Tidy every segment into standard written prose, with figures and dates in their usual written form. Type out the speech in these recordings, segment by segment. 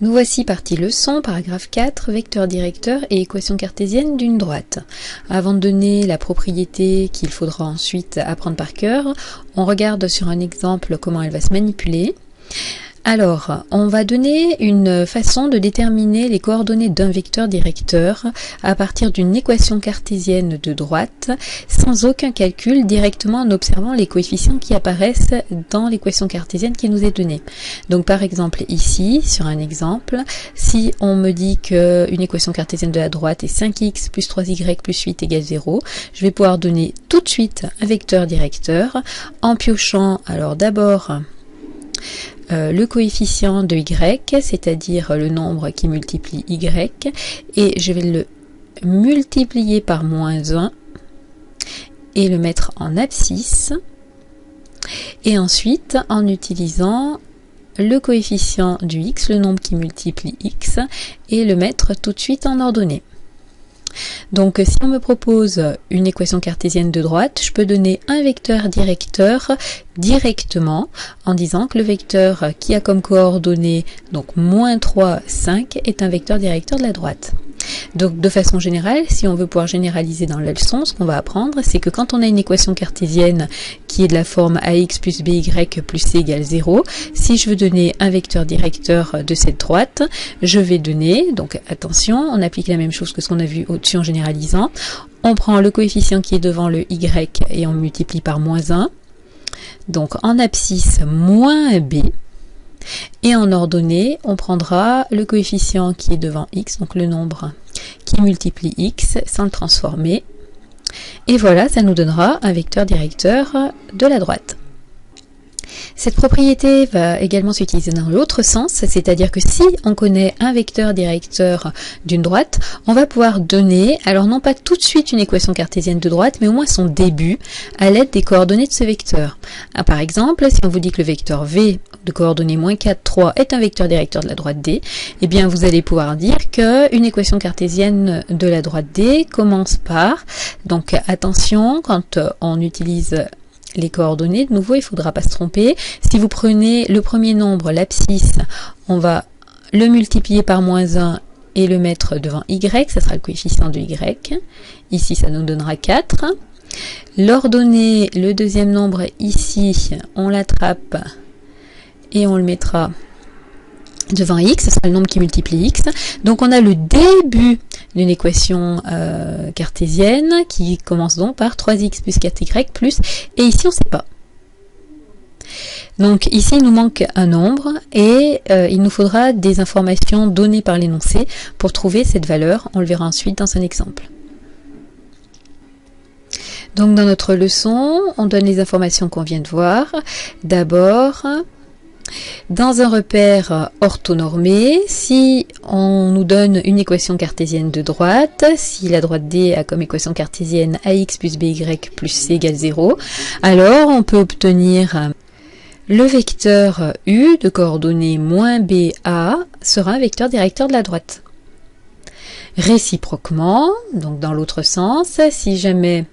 Nous voici partie leçon, paragraphe 4, vecteur directeur et équation cartésienne d'une droite. Avant de donner la propriété qu'il faudra ensuite apprendre par cœur, on regarde sur un exemple comment elle va se manipuler. Alors, on va donner une façon de déterminer les coordonnées d'un vecteur directeur à partir d'une équation cartésienne de droite, sans aucun calcul, directement en observant les coefficients qui apparaissent dans l'équation cartésienne qui nous est donnée. Donc par exemple ici, sur un exemple, si on me dit qu'une équation cartésienne de la droite est 5x plus 3y plus 8 égale 0, je vais pouvoir donner tout de suite un vecteur directeur en piochant alors d'abord le coefficient de y, c'est-à-dire le nombre qui multiplie y, et je vais le multiplier par moins 1 et le mettre en abscisse, et ensuite en utilisant le coefficient du x, le nombre qui multiplie x, et le mettre tout de suite en ordonnée. Donc si on me propose une équation cartésienne de droite, je peux donner un vecteur directeur directement en disant que le vecteur qui a comme coordonnées donc moins 3, 5 est un vecteur directeur de la droite. Donc de façon générale, si on veut pouvoir généraliser dans la leçon, ce qu'on va apprendre, c'est que quand on a une équation cartésienne qui est de la forme ax plus by plus c égale 0, si je veux donner un vecteur directeur de cette droite, je vais donner, donc attention, on applique la même chose que ce qu'on a vu au-dessus en généralisant, on prend le coefficient qui est devant le y et on multiplie par moins 1, donc en abscisse moins b, et en ordonnée, on prendra le coefficient qui est devant x, donc le nombre qui multiplie x, sans le transformer. Et voilà, ça nous donnera un vecteur directeur de la droite. Cette propriété va également s'utiliser dans l'autre sens, c'est-à-dire que si on connaît un vecteur directeur d'une droite, on va pouvoir donner, alors non pas tout de suite une équation cartésienne de droite, mais au moins son début à l'aide des coordonnées de ce vecteur. Par exemple, si on vous dit que le vecteur v de coordonnées moins 4, 3 est un vecteur directeur de la droite D, eh bien vous allez pouvoir dire qu'une équation cartésienne de la droite D commence par, donc attention, quand on utilise les coordonnées, de nouveau, il ne faudra pas se tromper. Si vous prenez le premier nombre, l'abscisse, on va le multiplier par moins 1 et le mettre devant y, ça sera le coefficient de y. Ici, ça nous donnera 4. L'ordonnée, le deuxième nombre ici, on l'attrape et on le mettra devant x, ce sera le nombre qui multiplie x. Donc on a le début d'une équation cartésienne qui commence donc par 3x plus 4y plus, et ici on ne sait pas. Donc ici il nous manque un nombre et il nous faudra des informations données par l'énoncé pour trouver cette valeur. On le verra ensuite dans un exemple. Donc dans notre leçon, on donne les informations qu'on vient de voir. D'abord, dans un repère orthonormé, si on nous donne une équation cartésienne de droite, si la droite D a comme équation cartésienne ax plus by plus c égale 0, alors on peut obtenir le vecteur u de coordonnées moins ba sera un vecteur directeur de la droite. Réciproquement, donc dans l'autre sens, si jamais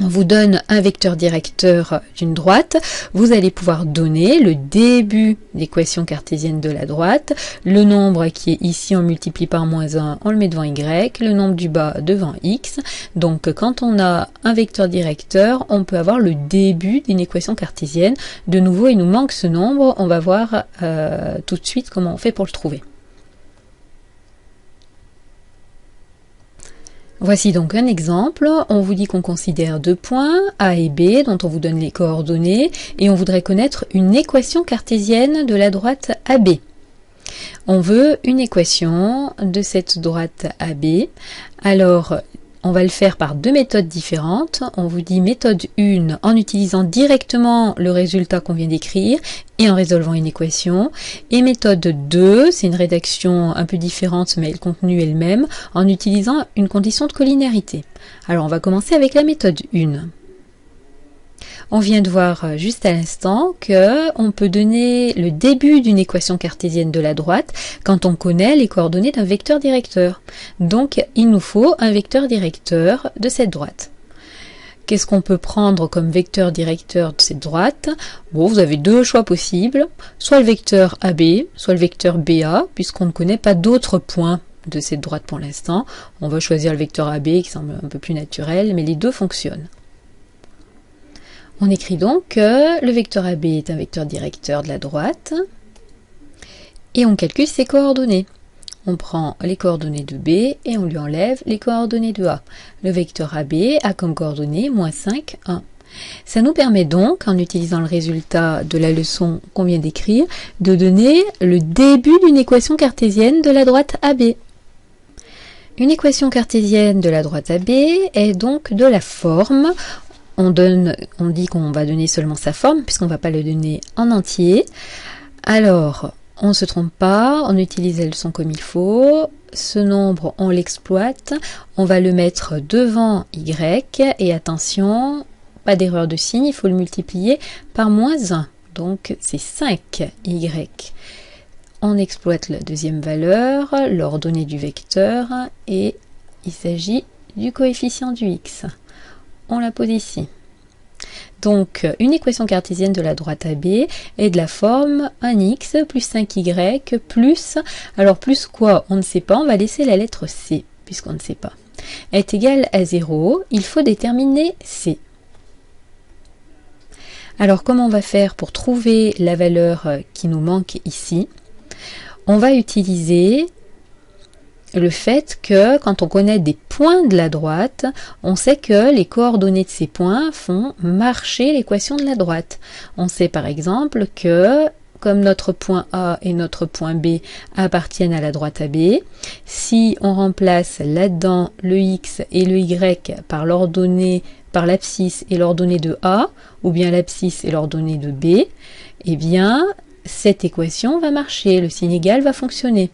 on vous donne un vecteur directeur d'une droite, vous allez pouvoir donner le début d'équation cartésienne de la droite, le nombre qui est ici, on multiplie par moins 1, on le met devant y, le nombre du bas devant x. Donc quand on a un vecteur directeur, on peut avoir le début d'une équation cartésienne. De nouveau, il nous manque ce nombre, on va voir tout de suite comment on fait pour le trouver. Voici donc un exemple, on vous dit qu'on considère deux points, A et B, dont on vous donne les coordonnées, et on voudrait connaître une équation cartésienne de la droite AB. On veut une équation de cette droite AB, alors on va le faire par deux méthodes différentes. On vous dit méthode 1 en utilisant directement le résultat qu'on vient d'écrire et en résolvant une équation. Et méthode 2, c'est une rédaction un peu différente mais le contenu est le même, en utilisant une condition de collinéarité. Alors on va commencer avec la méthode 1. On vient de voir juste à l'instant qu'on peut donner le début d'une équation cartésienne de la droite quand on connaît les coordonnées d'un vecteur directeur. Donc il nous faut un vecteur directeur de cette droite. Qu'est-ce qu'on peut prendre comme vecteur directeur de cette droite? Bon, vous avez deux choix possibles, soit le vecteur AB, soit le vecteur BA, puisqu'on ne connaît pas d'autres points de cette droite pour l'instant. On va choisir le vecteur AB qui semble un peu plus naturel, mais les deux fonctionnent. On écrit donc que le vecteur AB est un vecteur directeur de la droite, et on calcule ses coordonnées. On prend les coordonnées de B et on lui enlève les coordonnées de A. Le vecteur AB a comme coordonnées -5, 1. Ça nous permet donc, en utilisant le résultat de la leçon qu'on vient d'écrire, de donner le début d'une équation cartésienne de la droite AB. Une équation cartésienne de la droite AB est donc de la forme, on dit qu'on va donner seulement sa forme, puisqu'on ne va pas le donner en entier. Alors, on ne se trompe pas, on utilise la leçon comme il faut. Ce nombre, on l'exploite. On va le mettre devant y. Et attention, pas d'erreur de signe, il faut le multiplier par -1. Donc, c'est 5y. On exploite la deuxième valeur, l'ordonnée du vecteur, et il s'agit du coefficient du x. On la pose ici. Donc, une équation cartésienne de la droite AB est de la forme 1x plus 5y plus, alors plus quoi? On ne sait pas, on va laisser la lettre C, puisqu'on ne sait pas. Est égal à 0, il faut déterminer C. Alors, comment on va faire pour trouver la valeur qui nous manque ici? On va utiliser le fait que quand on connaît des points de la droite, on sait que les coordonnées de ces points font marcher l'équation de la droite. On sait par exemple que comme notre point A et notre point B appartiennent à la droite AB, si on remplace là-dedans le X et le Y par l'ordonnée, par l'abscisse et l'ordonnée de A, ou bien l'abscisse et l'ordonnée de B, eh bien, cette équation va marcher, le signe égal va fonctionner.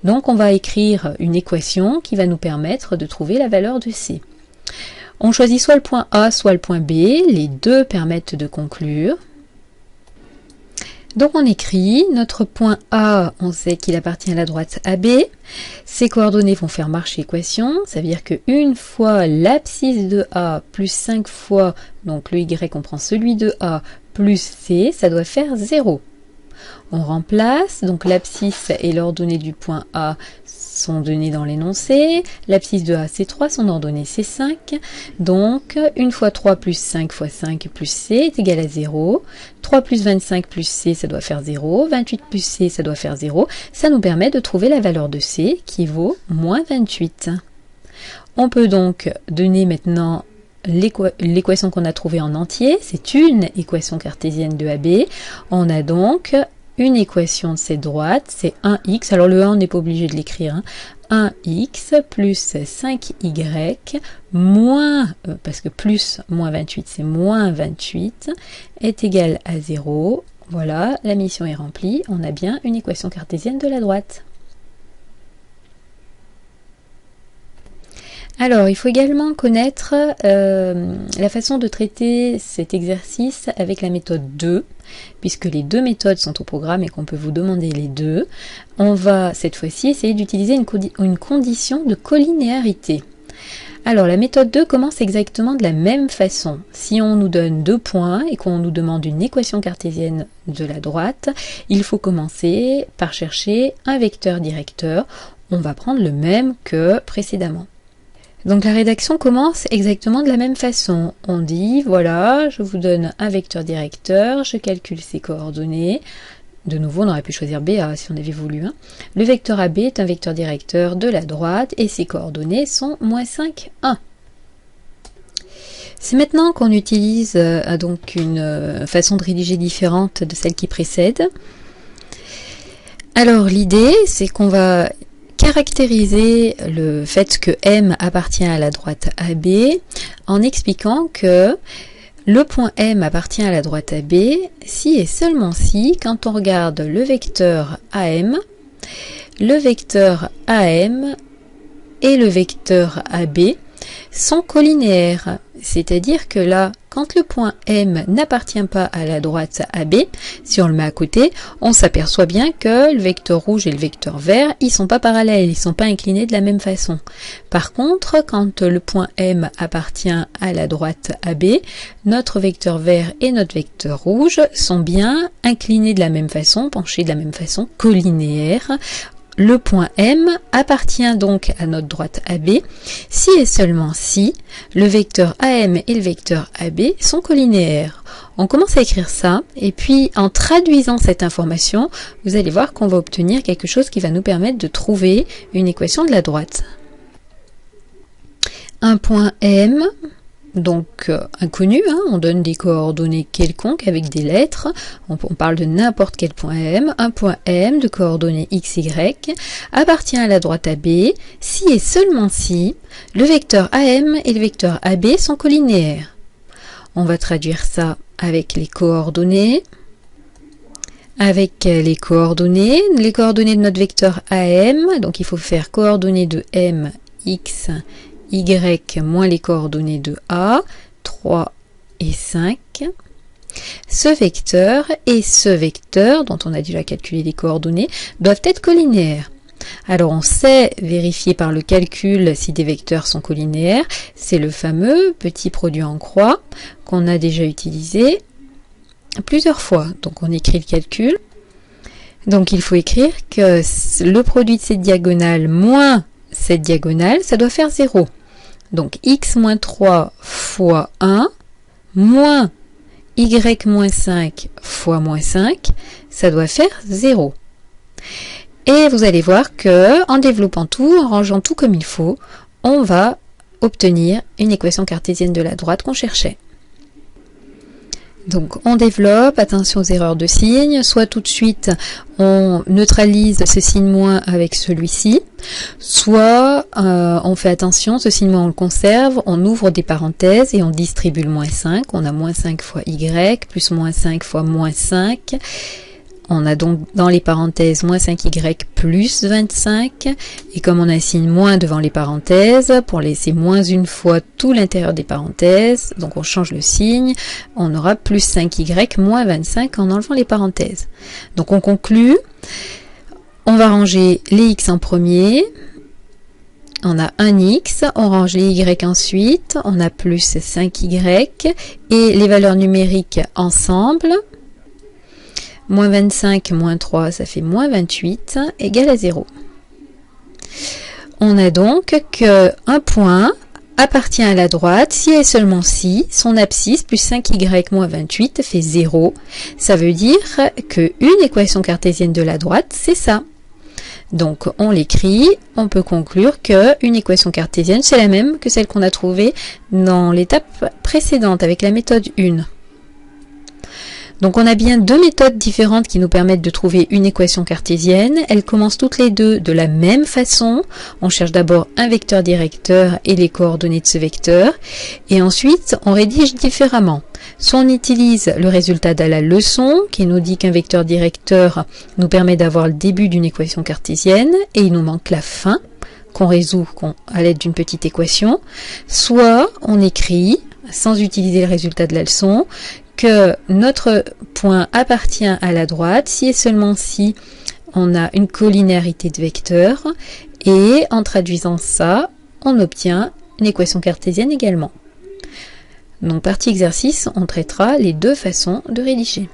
Donc on va écrire une équation qui va nous permettre de trouver la valeur de C. On choisit soit le point A, soit le point B, les deux permettent de conclure. Donc on écrit notre point A, on sait qu'il appartient à la droite AB, ses coordonnées vont faire marcher l'équation, ça veut dire qu'une fois l'abscisse de A plus 5 fois, donc le Y on prend celui de A plus C, ça doit faire 0. On remplace, donc l'abscisse et l'ordonnée du point A sont données dans l'énoncé, l'abscisse de A c'est 3, son ordonnée c'est 5, donc 1 fois 3 plus 5 fois 5 plus C est égal à 0, 3 plus 25 plus C ça doit faire 0, 28 plus C ça doit faire 0, ça nous permet de trouver la valeur de C qui vaut -28. On peut donc donner maintenant l'équation qu'on a trouvée en entier, c'est une équation cartésienne de AB, on a donc une équation de cette droite, c'est 1x, alors le 1 on n'est pas obligé de l'écrire, 1x plus 5y moins, parce que plus moins 28 c'est moins 28, est égal à 0, voilà, la mission est remplie, on a bien une équation cartésienne de la droite. Alors, il faut également connaître la façon de traiter cet exercice avec la méthode 2, puisque les deux méthodes sont au programme et qu'on peut vous demander les deux. On va cette fois-ci essayer d'utiliser une condition de collinéarité. Alors, la méthode 2 commence exactement de la même façon. Si on nous donne 2 points et qu'on nous demande une équation cartésienne de la droite, il faut commencer par chercher un vecteur directeur. On va prendre le même que précédemment. Donc la rédaction commence exactement de la même façon. On dit, voilà, je vous donne un vecteur directeur, je calcule ses coordonnées. De nouveau, on aurait pu choisir BA si on avait voulu. Le vecteur AB est un vecteur directeur de la droite et ses coordonnées sont -5, 1. C'est maintenant qu'on utilise donc une façon de rédiger différente de celle qui précède. Alors l'idée, c'est qu'on va caractériser le fait que M appartient à la droite AB en expliquant que le point M appartient à la droite AB si et seulement si, quand on regarde le vecteur AM et le vecteur AB sont collinéaires. C'est-à-dire que là, quand le point M n'appartient pas à la droite AB, si on le met à côté, on s'aperçoit bien que le vecteur rouge et le vecteur vert, ils sont pas parallèles, ils sont pas inclinés de la même façon. Par contre, quand le point M appartient à la droite AB, notre vecteur vert et notre vecteur rouge sont bien inclinés de la même façon, penchés de la même façon, collinéaires. Le point M appartient donc à notre droite AB si et seulement si le vecteur AM et le vecteur AB sont collinéaires. On commence à écrire ça et puis en traduisant cette information, vous allez voir qu'on va obtenir quelque chose qui va nous permettre de trouver une équation de la droite. Un point M, donc inconnu, on donne des coordonnées quelconques avec des lettres, on parle de n'importe quel point M, un point M de coordonnées x, y, appartient à la droite AB si et seulement si le vecteur AM et le vecteur AB sont collinéaires. On va traduire ça avec les coordonnées. Avec les coordonnées de notre vecteur AM, donc il faut faire coordonnées de M, x, y moins les coordonnées de A, 3 et 5. Ce vecteur et ce vecteur, dont on a déjà calculé les coordonnées, doivent être collinéaires. Alors on sait vérifier par le calcul si des vecteurs sont collinéaires, c'est le fameux petit produit en croix qu'on a déjà utilisé plusieurs fois. Donc on écrit le calcul. Donc il faut écrire que le produit de cette diagonale moins cette diagonale, ça doit faire 0. Donc x moins 3 fois 1 moins y moins 5 fois moins 5, ça doit faire 0. Et vous allez voir que en développant tout, en rangeant tout comme il faut, on va obtenir une équation cartésienne de la droite qu'on cherchait. Donc on développe, attention aux erreurs de signes, soit tout de suite on neutralise ce signe moins avec celui-ci, soit on fait attention, ce signe moins on le conserve, on ouvre des parenthèses et on distribue le moins 5, on a moins 5 fois y, plus moins 5 fois moins 5, on a donc dans les parenthèses moins 5y plus 25, et comme on a un signe moins devant les parenthèses, pour laisser moins une fois tout l'intérieur des parenthèses, donc on change le signe, on aura plus 5y moins 25 en enlevant les parenthèses. Donc on conclut, on va ranger les x en premier, on a un x, on range les y ensuite, on a plus 5y, et les valeurs numériques ensemble, moins 25, moins 3, ça fait moins 28, égale à 0. On a donc qu'un point appartient à la droite si et seulement si son abscisse plus 5y moins 28 fait 0. Ça veut dire qu'une équation cartésienne de la droite, c'est ça. Donc on l'écrit, on peut conclure qu'une équation cartésienne, c'est la même que celle qu'on a trouvée dans l'étape précédente avec la méthode 1. Donc on a bien deux méthodes différentes qui nous permettent de trouver une équation cartésienne. Elles commencent toutes les deux de la même façon. On cherche d'abord un vecteur directeur et les coordonnées de ce vecteur. Et ensuite, on rédige différemment. Soit on utilise le résultat de la leçon qui nous dit qu'un vecteur directeur nous permet d'avoir le début d'une équation cartésienne et il nous manque la fin qu'on résout à l'aide d'une petite équation. Soit on écrit, sans utiliser le résultat de la leçon, que notre point appartient à la droite si et seulement si on a une collinéarité de vecteurs, et en traduisant ça, on obtient une équation cartésienne également. Donc partie exercice, on traitera les deux façons de rédiger.